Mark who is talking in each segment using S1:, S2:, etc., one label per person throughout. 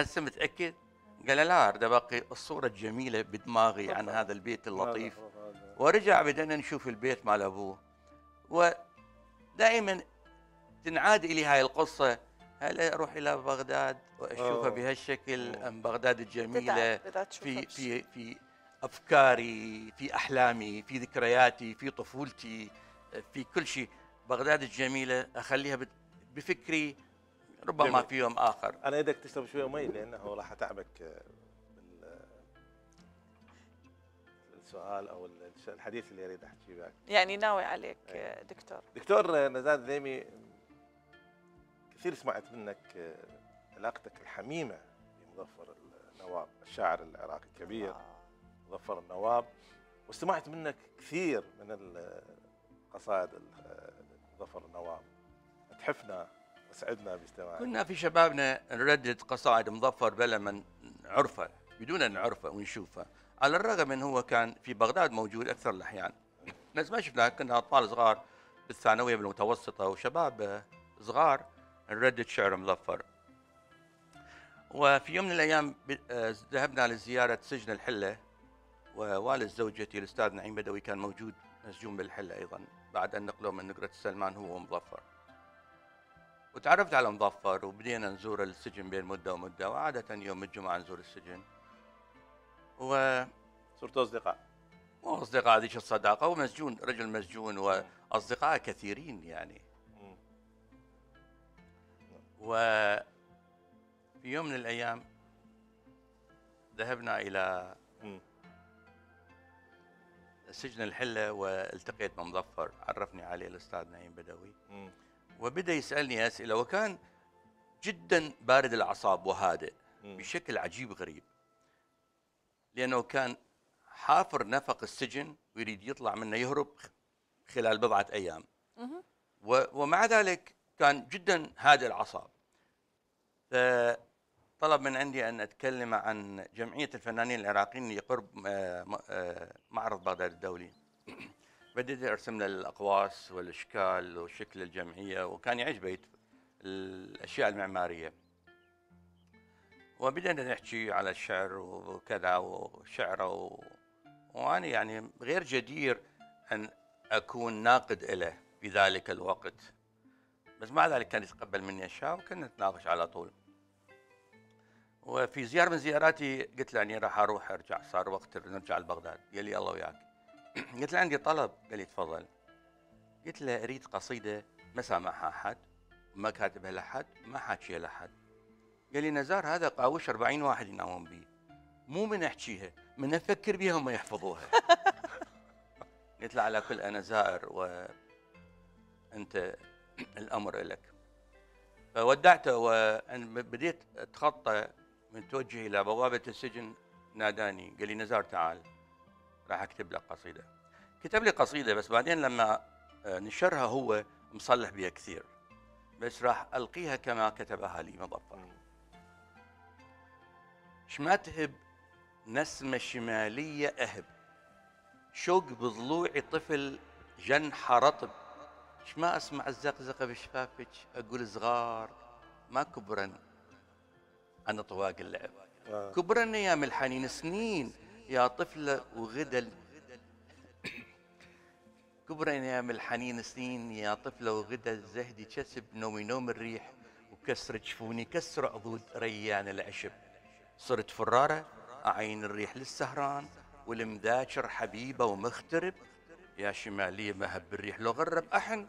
S1: هسه متأكد؟ قال لا، ده باقي الصورة الجميلة بدماغي عن
S2: فقط.
S1: هذا البيت
S2: ماذا
S1: اللطيف.
S2: فوق هذا؟
S1: ورجع بدأنا نشوف البيت مال أبوه. ودائما تنعاد إلي هاي القصة: هل أروح إلى بغداد وأشوفها
S2: أوه.
S1: بهالشكل
S2: مم.
S1: أم بغداد
S3: بتتعب
S1: الجميلة
S3: إذا تشوفها
S1: في أفكاري، في أحلامي، في ذكرياتي، في طفولتي، في كل شيء. بغداد الجميلة أخليها بفكري، ربما
S2: جميل.
S1: في يوم آخر.
S2: انا ايدك تشرب شويه مي لانه راح اتعبك بالسؤال او الحديث اللي اريد احكي وياك.
S3: يعني ناوي عليك دكتور.
S2: دكتور نزار ذيمي، كثير سمعت منك علاقتك الحميمه بمظفر النواب، الشاعر العراقي الكبير مظفر النواب، واستمعت منك كثير من القصائد مظفر النواب. اتحفنا وسعدنا باستماعك.
S1: كنا في شبابنا نردد قصائد مظفر بلا من نعرفه، بدون أن نعرفه ونشوفه، على الرغم من هو كان في بغداد موجود أكثر الأحيان، بس ما شفناه. كنا أطفال صغار بالثانوية بالمتوسطة وشباب صغار نردد شعر مظفر. وفي يوم من الأيام ذهبنا لزيارة سجن الحلة، ووالد زوجتي الأستاذ نعيم بدوي كان موجود مسجون بالحلة أيضا، بعد أن نقلوه من نقرة السلمان هو ومظفر. وتعرفت على مظفر وبدينا نزور السجن بين مدة ومدة، وعادة يوم الجمعة نزور السجن.
S2: صرتوا أصدقاء؟
S1: مو أصدقاء ذيك الصداقة، هو مسجون، رجل مسجون، وأصدقاء كثيرين يعني. وفي يوم من الأيام ذهبنا إلى سجن الحلة والتقيت بمظفر، عرفني عليه الأستاذ نعيم بدوي، وبدأ يسألني أسئلة، وكان جدا بارد الأعصاب وهادئ بشكل عجيب غريب، لأنه كان حافر نفق السجن ويريد يطلع منه يهرب خلال بضعة أيام، ومع ذلك كان جدا هادئ الأعصاب. فطلب من عندي أن أتكلم عن جمعية الفنانين العراقيين اللي قرب معرض بغداد الدولي. بديت أرسم له الأقواس والأشكال وشكل الجمعية، وكان يعجبه الأشياء المعمارية، وبدأنا نحكي على الشعر وكذا وشعره، وأنا يعني غير جدير أن أكون ناقد له في ذلك الوقت، بس مع ذلك كان يتقبل مني أشياء وكنا نتناقش على طول. وفي زيارة من زياراتي قلت له أني راح أروح أرجع، صار وقت نرجع لبغداد. قال لي الله وياك. قلت له عندي طلب. قال لي تفضل. قلت له أريد قصيدة ما سامعها أحد، ما كاتبها لأحد، ما حاكيها لأحد. قال لي نزار هذا قاوش 40 واحد ينامون بيه، مو من أحكيها، من أفكر بيها وما يحفظوها. قلت له على كل أنا زائر وأنت الأمر لك. فودعته وبديت أتخطى من توجهي إلى بوابة السجن، ناداني قال لي نزار تعال راح أكتب لك قصيدة. كتب لي قصيدة، بس بعدين لما نشرها هو مصلح بها كثير، بس راح ألقيها كما كتبها لي مظفر. شما تهب نسمة شمالية أهب، شوق بضلوعي طفل جنح رطب، شما أسمع الزقزقة بشفافك أقول صغار ما كبرن عن طواق اللعب، كبرن أيام الحنين سنين يا طفلة وغدا، كبرن أيام الحنين سنين يا طفلة وغدا الزهد كسب نومي نوم الريح، وكسر جفوني كسر عضود ريان العشب، صرت فرارة أعين الريح للسهران، والمذاكر حبيبة ومغترب، يا شمالية مهب الريح لو غرب أحن،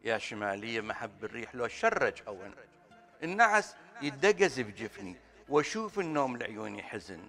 S1: يا شمالية محب الريح لو شرج أون، النعس يدقز بجفني واشوف النوم لعيوني حزن،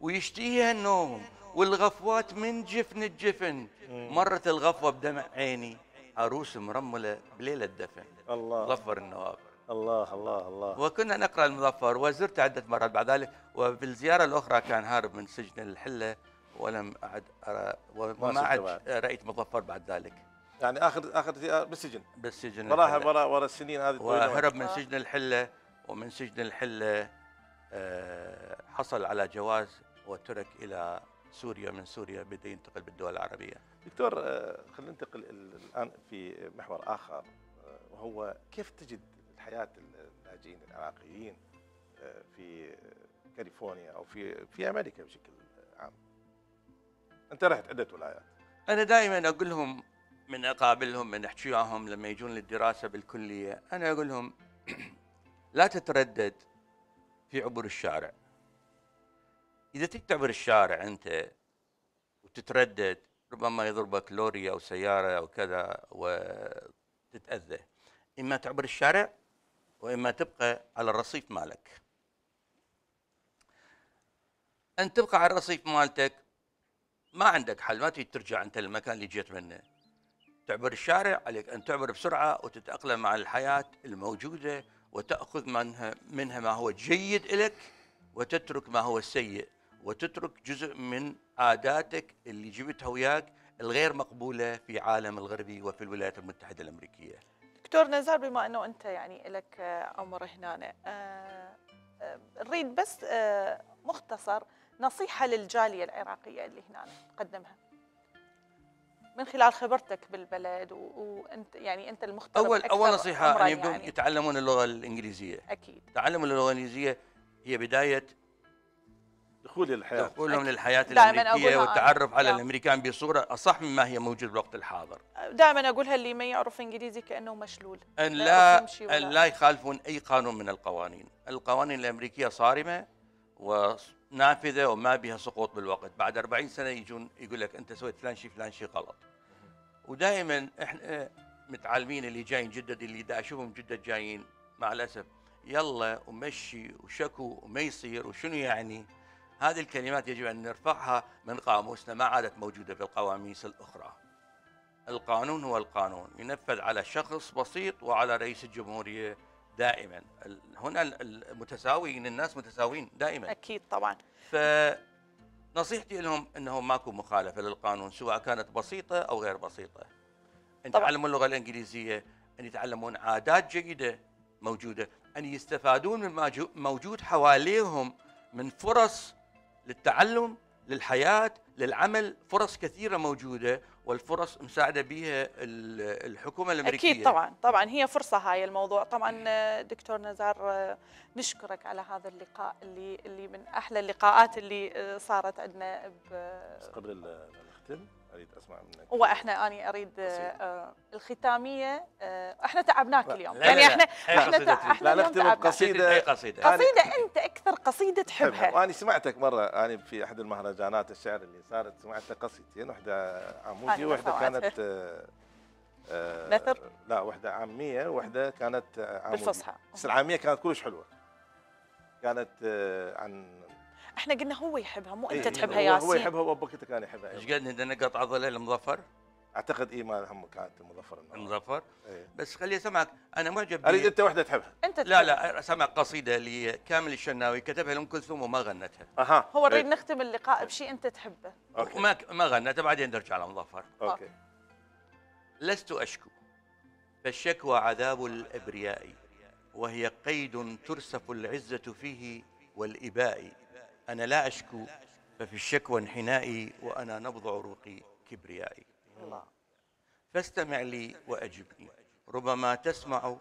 S1: ويشتهيها النوم والغفوات من جفن الجفن، مرت الغفوة بدمع عيني عروس مرملة بليلة دفن.
S2: الله.
S1: مظفر النواب.
S2: الله الله الله.
S1: وكنا نقرأ المظفر، وزرت عدة مرات بعد ذلك، وفي الزيارة الأخرى كان هارب من سجن الحلة ولم أعد أرى وما عاد رأيت مظفر بعد ذلك.
S2: يعني آخر زيارة بالسجن؟
S1: بالسجن
S2: ورا السنين هذه الطويلة.
S1: وهرب من سجن الحلة، ومن سجن الحلة حصل على جواز وترك إلى سوريا، من سوريا بدأ ينتقل بالدول العربية.
S2: دكتور خلينا ننتقل الآن في محور آخر، وهو كيف تجد حياة اللاجئين العراقيين في كاليفورنيا او في امريكا بشكل عام؟ انت رحت عده ولايات.
S1: انا دائما اقول لهم من اقابلهم من احكي وياهم لما يجون للدراسه بالكليه، انا اقول لهم لا تتردد في عبور الشارع. اذا تعبر الشارع انت وتتردد ربما يضربك لوري او سياره او كذا وتتاذى. اما تعبر الشارع واما تبقى على الرصيف مالك. ان تبقى على الرصيف مالتك ما عندك حل، ما تريد ترجع انت للمكان اللي جيت منه. تعبر الشارع عليك ان تعبر بسرعه وتتاقلم مع الحياه الموجوده وتاخذ منها ما هو جيد لك وتترك ما هو سيء، وتترك جزء من عاداتك اللي جبتها وياك الغير مقبوله في عالم الغربي وفي الولايات المتحده الامريكيه.
S3: دكتور نزار، بما انه انت يعني لك عمر هنا، نريد بس مختصر نصيحه للجاليه العراقيه اللي هنا تقدمها من خلال خبرتك بالبلد، وانت يعني انت المختلط
S1: اول نصيحه ان يبدون
S3: يعني.
S1: يتعلمون اللغه الانجليزيه.
S3: اكيد
S1: تعلم اللغه الانجليزيه هي بدايه دخولهم للحياه الامريكيه والتعرف على الامريكان بصوره اصح مما هي موجوده بالوقت الحاضر.
S3: دائما اقولها، اللي ما يعرف انجليزي كانه مشلول.
S1: ان لا يخالفون اي قانون من القوانين. القوانين الامريكيه صارمه ونافذه وما بها سقوط بالوقت. بعد 40 سنه يجون يقول لك انت سويت فلان شيء غلط. ودائما احنا متعلمين اللي جايين جدد، اللي دا اشوفهم جدد جايين مع الاسف يلا ومشي وشكو وما يصير وشنو يعني. هذه الكلمات يجب ان نرفعها من قاموسنا، ما عادت موجوده في القواميس الاخرى. القانون هو القانون، ينفذ على شخص بسيط وعلى رئيس الجمهوريه دائما. هنا المتساويين، الناس متساويين دائما.
S3: اكيد طبعا.
S1: فنصيحتي لهم انه ماكو مخالفه للقانون سواء كانت بسيطه او غير بسيطه. ان يتعلمون اللغه الانجليزيه، ان يتعلمون عادات جيده موجوده، ان يستفادون مما موجود حواليهم من فرص للتعلم، للحياه، للعمل. فرص كثيره موجوده والفرص مساعده بها الحكومه الامريكيه.
S3: اكيد طبعا هي فرصه هاي الموضوع. طبعا دكتور نزار، نشكرك على هذا اللقاء اللي من احلى اللقاءات اللي صارت عندنا.
S2: بس قبل ما نختم اريد اسمع منك.
S3: اني اريد الختاميه. احنا تعبناك اليوم.
S1: لا
S3: يعني
S1: لا
S2: احنا نختم بقصيده.
S3: قصيده انت اكثر قصيده تحبها.
S2: وانا سمعتك مره انا في احد المهرجانات الشعر اللي صارت، سمعت قصيدتين، واحده عمودي وواحده كانت
S3: نثر.
S2: لا واحده عاميه وواحده كانت عمودي
S3: بالفصحى.
S2: بس العاميه كانت كلش حلوه. كانت عن
S3: احنا قلنا هو يحبها مو انت تحبها ياسين.
S2: هو يحبها وابوك كان يحبها.
S1: ايش قد نقط عضله المظفر؟
S2: اعتقد ما هم كانت
S1: المظفر. بس خلي اسمعك، انا معجب.
S2: اريد انت وحده تحبها.
S3: انت
S1: لا اسمع قصيده لكامل الشناوي كتبها لام كلثوم وما غنتها.
S3: هو نريد نختم اللقاء بشيء انت تحبه.
S1: ما غنتها، بعدين نرجع على مظفر.
S2: اوكي.
S1: لست اشكو فالشكوى عذاب الابرياء، وهي قيد ترسف العزه فيه والاباء. انا لا اشكو ففي الشكوى انحنائي، وانا نبض عروقي كبريائي.
S3: الله.
S1: فاستمع لي واجبني، ربما تسمع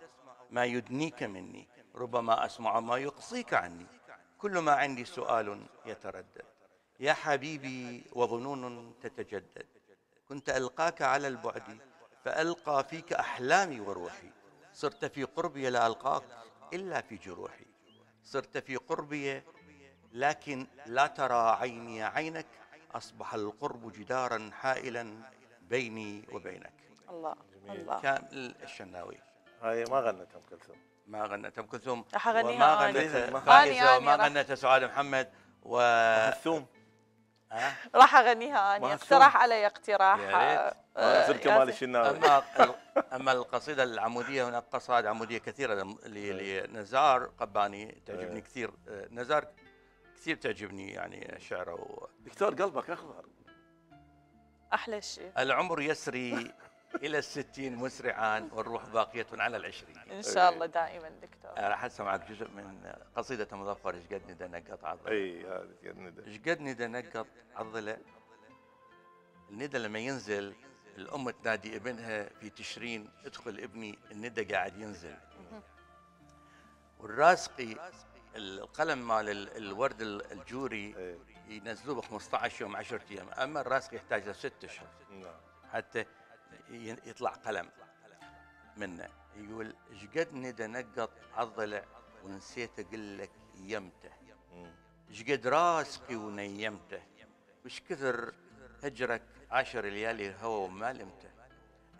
S1: ما يدنيك مني، ربما اسمع ما يقصيك عني. كل ما عندي سؤال يتردد يا حبيبي وظنون تتجدد. كنت القاك على البعد فالقى فيك احلامي وروحي. صرت في قربي لا القاك الا في جروحي. صرت في قربي لكن لا ترى عيني عينك. أصبح القرب جدارا حائلا بيني وبينك.
S3: الله الله.
S1: كامل الشناوي.
S2: هاي ما غنت ام كلثوم.
S1: ما غنت ام كلثوم.
S3: وما
S1: غنتها فائزة وما غنتها سعاد محمد
S2: ثوم.
S3: راح اغنيها اني. اقترح علي اقتراح.
S2: صرت كمال الشناوي.
S1: اما القصيده العموديه، هناك قصائد عموديه كثيره لنزار قباني تعجبني كثير. نزار كثير تعجبني يعني شعره.
S2: دكتور قلبك اخضر.
S3: احلى شيء.
S1: العمر يسري الى 60 مسرعا والروح باقيه على 20.
S3: ان شاء الله دائما دكتور.
S1: راح اسمعك جزء من قصيده مظفر. ايش قد ندى نقط عضله.
S2: هذه ندى.
S1: ايش قد ندى نقط عضله. الندى لما ينزل الام تنادي ابنها في تشرين ادخل ابني الندى قاعد ينزل. والرازقي القلم مال الورد الجوري
S2: إيه.
S1: ينزلوه ب 15 يوم 10 ايام، اما الراسخ يحتاج له 6 اشهر
S2: نعم.
S1: حتى يطلع قلم منه. يقول ايش قد ندى نقط عالضلع ونسيت اقول لك يمته، ايش قد راسقي ونيمته، وش كثر هجرك 10 ليالي هوى وما لمته،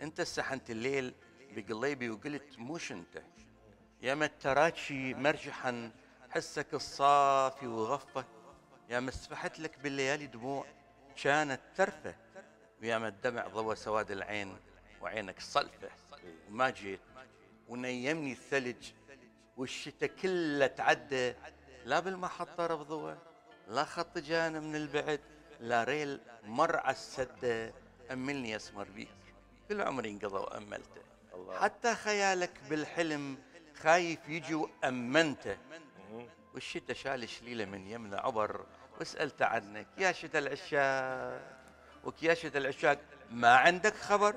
S1: انت سحنت الليل بقليبي وقلت موش انت، يا ما التراتشي مرجحا حسك الصافي وغفه، يا ما سفحت لك بالليالي دموع كانت ترفه، ويا ما الدمع ضوى سواد العين وعينك صلفه، وما جيت ونيمني الثلج والشتا كله تعدى، لا بالمحطة رفضوه لا خط جانا من البعد، لا ريل مر على السدة أملني أسمر بيك، كل عمري انقضى وأملته، حتى خيالك بالحلم خايف يجي وأمنته، والشتا شال شليله من يمنا عبر وسألت عنك يا شتا العشاق، ويا شتا العشاق ما عندك خبر،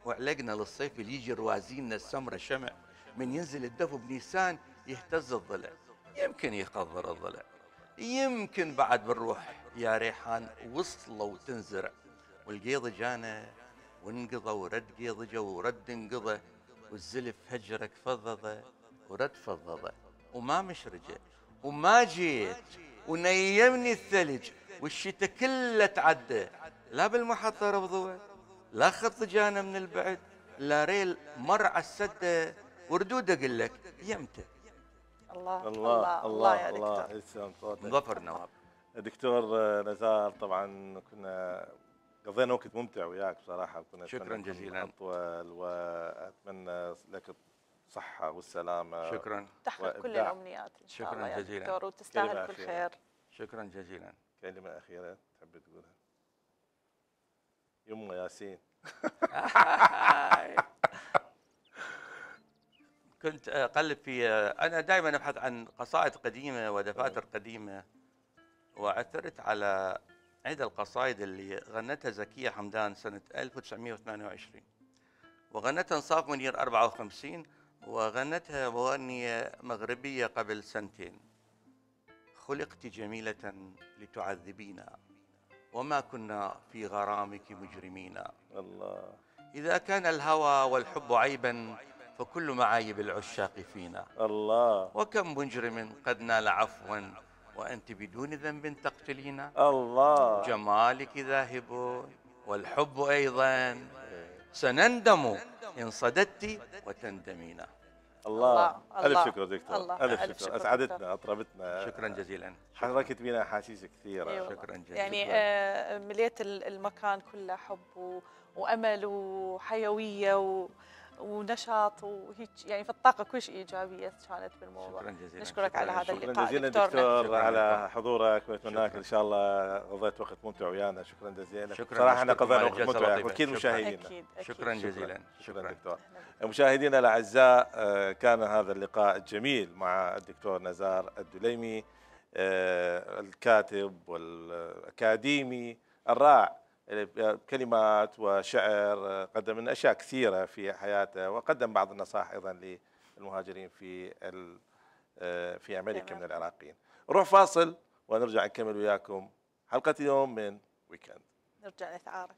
S1: وعلقنا للصيف اللي يجي روازينا السمرة شمع، من ينزل الدفو بنيسان يهتز الضلع، يمكن يقذر الضلع، يمكن بعد بنروح يا ريحان وصلوا وتنزرع، والقيض جانا وانقضى ورد قيض جو ورد انقضى، والزلف هجرك فضضه ورد فضضه، وما مشرجه وما جيت ونيمني الثلج والشتا كله تعدى، لا بالمحطة رفضوه لا خط جانا من البعد، لا ريل مر على السده، وردود اقول لك يمتى.
S3: الله
S2: الله
S3: الله يا
S2: الله
S3: دكتور.
S2: يسلم صوتك.
S1: مظفر نواب.
S2: دكتور نزار، طبعا كنا قضينا وقت ممتع وياك بصراحه، وكنا
S1: شكرا جزيلا
S2: اطول، واتمنى لك الصحه والسلامه.
S1: شكرا.
S3: تحقق كل الامنيات ان شاء الله يا
S1: جزيلا
S3: دكتور، وتستاهل كل خير.
S1: شكرا جزيلا.
S2: كلمه اخيره تحب تقولها؟ يمه ياسين.
S1: كنت اقلب في، انا دائما ابحث عن قصائد قديمه ودفاتر قديمه، وعثرت على عدة القصائد اللي غنتها زكية حمدان سنة 1928، وغنتها انصاف منير 54، وغنتها مغنية مغربية قبل سنتين. خلقت جميلة لتعذبينا وما كنا في غرامك مجرمين،
S2: الله.
S1: إذا كان الهوى والحب عيبا فكل معايب العشاق فينا،
S2: الله.
S1: وكم مجرم قد نال عفوا وأنت بدون ذنب تقتلينا،
S2: الله.
S1: جمالك ذاهب والحب أيضا سنندم إن صددت وتندمين.
S2: الله.
S3: الله.
S2: ألف شكر دكتور.
S3: الله.
S2: ألف شكر، أسعدتنا أطربتنا.
S1: شكرا جزيلا.
S2: حركت بينا أحاسيس كثيرة.
S3: أيوة.
S1: شكرا جزيلا.
S3: يعني مليت المكان كله حب وأمل وحيوية ونشاط وهيك، يعني في الطاقة كل شيء إيجابية كانت بالموضوع.
S1: شكرا جزيلا.
S3: نشكرك على هذا اللقاء.
S2: شكرا جزيلا دكتور على حضورك، ونتمنى لك ان شاء الله قضيت وقت ممتع ويانا. شكرا جزيلا.
S1: صراحه
S2: احنا قضينا وقت ممتع واكيد مشاهدينا.
S3: أكيد.
S1: شكرا جزيلا.
S2: شكرا دكتور. مشاهدينا الاعزاء، كان هذا اللقاء الجميل مع الدكتور نزار الدليمي، الكاتب والاكاديمي الرائع، كلمات وشعر، قدم لنا اشياء كثيره في حياته، وقدم بعض النصائح ايضا للمهاجرين في امريكا من العراقيين. نروح فاصل ونرجع نكمل وياكم حلقه اليوم من ويكند.
S3: نرجع نتعارك.